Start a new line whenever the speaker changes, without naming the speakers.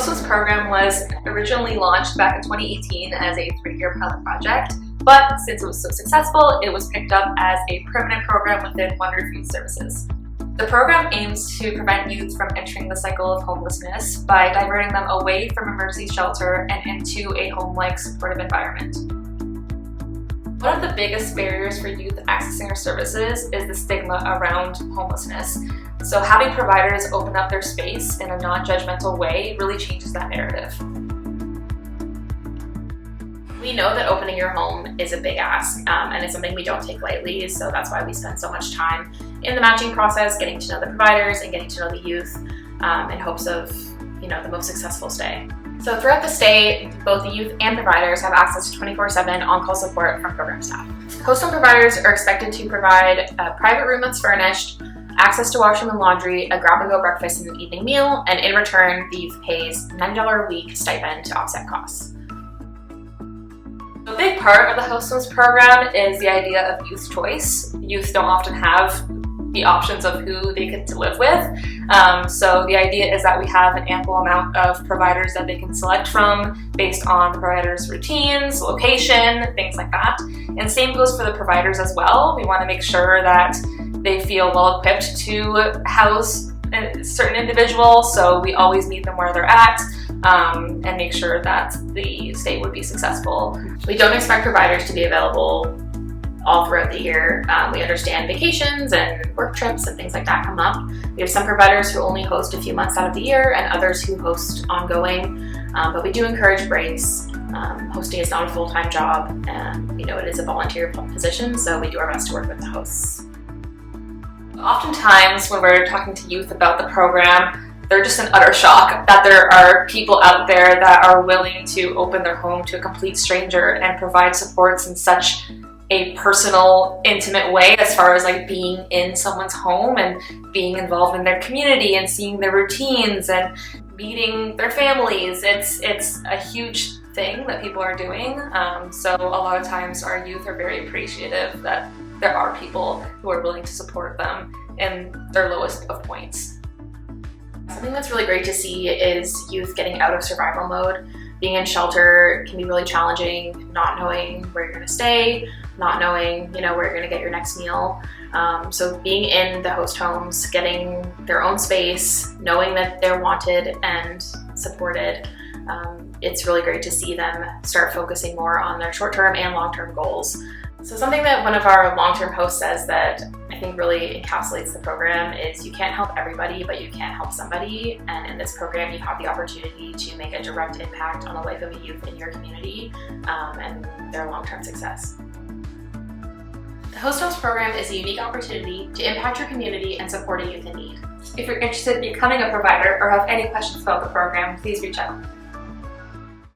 Host Homes program was originally launched back in 2018 as a 3-year pilot project, but since it was so successful, it was picked up as a permanent program within Wonder Youth Services. The program aims to prevent youth from entering the cycle of homelessness by diverting them away from emergency shelter and into a home-like supportive environment. One of the biggest barriers for youth accessing our services is the stigma around homelessness. So having providers open up their space in a non-judgmental way really changes that narrative.
We know that opening your home is a big ask, and it's something we don't take lightly, so that's why we spend so much time in the matching process, getting to know the providers and getting to know the youth in hopes of, the most successful stay. So throughout the stay, both the youth and providers have access to 24/7 on-call support from program staff. Host home providers are expected to provide a private room that's furnished, access to washroom and laundry, a grab-and-go breakfast and an evening meal, and in return, the youth pays $90 a week stipend to offset costs.
A big part of the Host Homes program is the idea of youth choice. Youth don't often have the options of who they get to live with. So the idea is that we have an ample amount of providers that they can select from based on the provider's routines, location, things like that. And same goes for the providers as well. We want to make sure that they feel well equipped to house certain individuals, so we always meet them where they're at and make sure that the stay would be successful.
We don't expect providers to be available all throughout the year. We understand vacations and work trips and things like that come up. We have some providers who only host a few months out of the year and others who host ongoing, but we do encourage breaks. Hosting is not a full-time job, and it is a volunteer position, so we do our best to work with the hosts.
Oftentimes when we're talking to youth about the program, they're just in utter shock that there are people out there that are willing to open their home to a complete stranger and provide supports in such a personal, intimate way, as far as like being in someone's home and being involved in their community and seeing their routines and meeting their families. It's a huge thing that people are doing. So a lot of times our youth are very appreciative that there are people who are willing to support them in their lowest of points.
Something that's really great to see is youth getting out of survival mode. Being in shelter can be really challenging, not knowing where you're going to stay, not knowing where you're going to get your next meal. So being in the host homes, getting their own space, knowing that they're wanted and supported, it's really great to see them start focusing more on their short-term and long-term goals. So something that one of our long-term hosts says that I think really encapsulates the program is you can't help everybody, but you can help somebody. And in this program, you have the opportunity to make a direct impact on the life of a youth in your community and their long-term success. The Host Homes program is a unique opportunity to impact your community and support a youth in need.
If you're interested in becoming a provider or have any questions about the program, please reach out.